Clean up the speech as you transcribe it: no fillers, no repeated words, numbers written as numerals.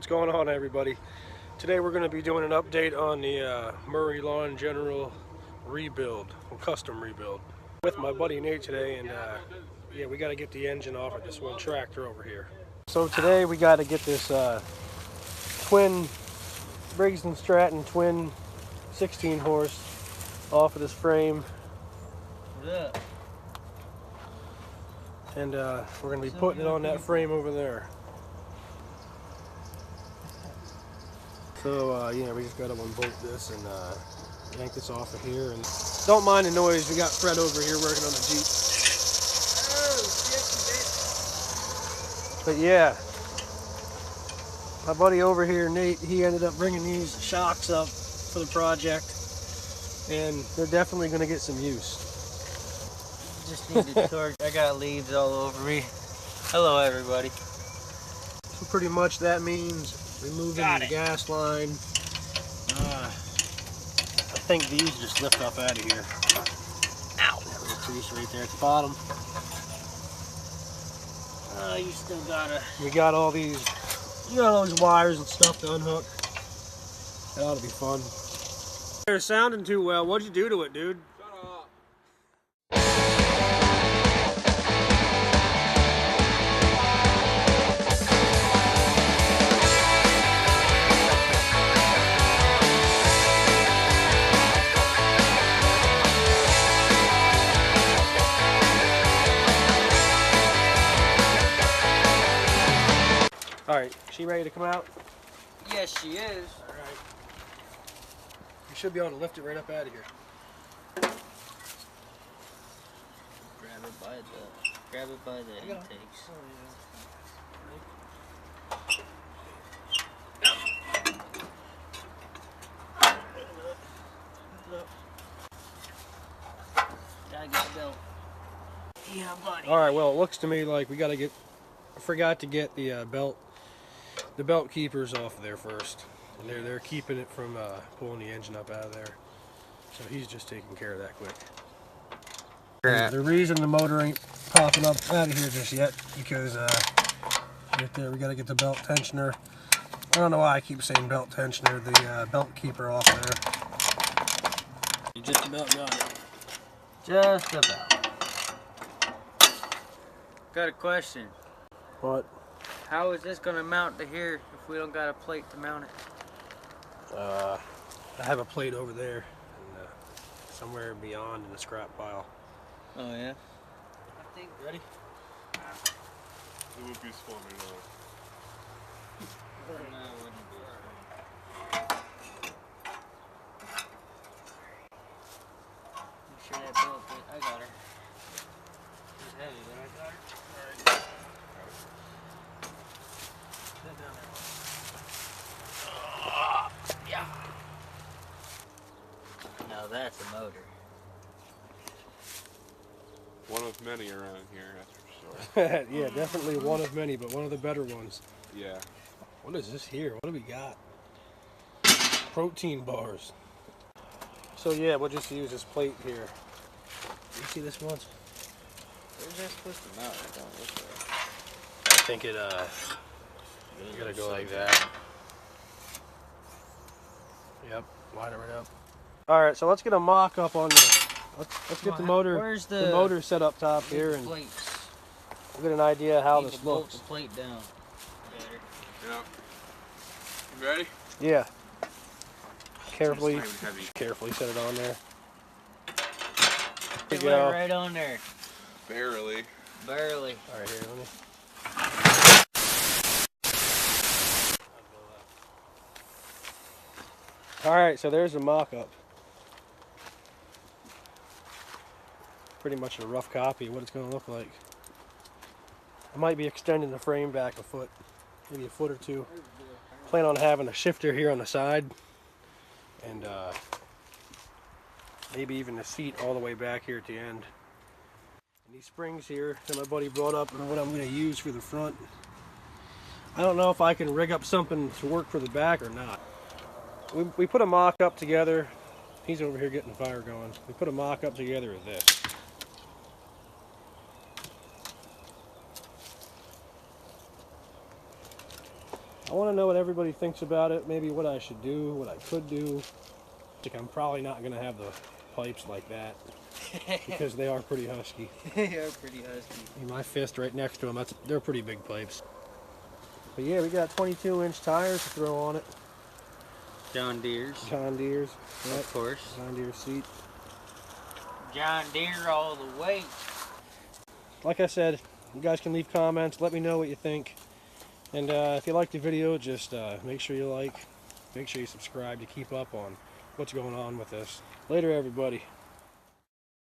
What's going on, everybody? Today we're going to be doing an update on the Murray Lawn General rebuild, custom rebuild, with my buddy Nate today, and yeah, we got to get the engine off of this one tractor over here. So today we got to get this twin Briggs & Stratton twin 16 horse off of this frame. Yeah. And we're going to be putting it on that frame over there. So yeah, we just got to unbolt this and yank this off of here. And don't mind the noise. We got Fred over here working on the Jeep. But yeah, my buddy over here, Nate, he ended up bringing these shocks up for the project, and they're definitely going to get some use. Just needed torque. I got leaves all over me. Hello, everybody. So pretty much that means removing the gas line. I think these just lift up out of here. Ow! That little crease right there at the bottom. You still gotta. We got all these. You got all these wires and stuff to unhook. That ought to be fun. They're sounding too well. What'd you do to it, dude? Alright, she ready to come out? Yes, she is. Alright. You should be able to lift it right up out of here. Grab it by the intakes. Oh, Gotta get the belt. Yeah, buddy. Alright, well, it looks to me like we gotta get. I forgot to get the belt keepers off of there first, and they're keeping it from pulling the engine up out of there. So he's just taking care of that quick. The reason the motor ain't popping up out of here just yet because right there we got to get the belt tensioner. I don't know why I keep saying belt tensioner. The belt keeper off there. You just about got it. Just about. Got a question. What? How is this gonna mount to here if we don't got a plate to mount it? I have a plate over there, and somewhere beyond in the scrap pile. Oh yeah. I think. Ready? It would be small, No, it wouldn't be. I'm sure that belt fit. I got her. She's heavy, but I got her. Alright. Sit down there. Yeah. Now that's a motor. One of many around here, that's for sure. Yeah, definitely one of many, but one of the better ones. Yeah. What is this here? What do we got? Protein bars. So yeah, we'll just use this plate here. You see this once? Where's that supposed to mount? I don't look there. I think it you gotta go like that. Yep, line it right up. Alright, so let's get a mock-up on the let's get the motor the motor set up top here, and we'll get an idea how this looks. The plate down. Better. Yeah. You ready? Yeah. Carefully Heavy. set it on there. There It you went go. right on there. Barely. Barely. Alright, here, let me. Alright, so there's a mock-up. Pretty much a rough copy of what it's going to look like. I might be extending the frame back a foot, maybe a foot or two. Plan on having a shifter here on the side, and maybe even a seat all the way back here at the end. And these springs here that my buddy brought up and what I'm going to use for the front. I don't know if I can rig up something to work for the back or not. We put a mock-up together. He's over here getting the fire going. We put a mock-up together of this. I want to know what everybody thinks about it, maybe what I should do, what I could do. I think I'm probably not going to have the pipes like that because they are pretty husky. They are pretty husky. My fist right next to them, they're pretty big pipes. But yeah, we got 22-inch tires to throw on it. John Deere's. John Deere's. Yep. Of course. John Deere seat. John Deere all the way. Like I said, you guys can leave comments. Let me know what you think. And if you like the video, just make sure you like. Make sure you subscribe to keep up on what's going on with this. Later, everybody.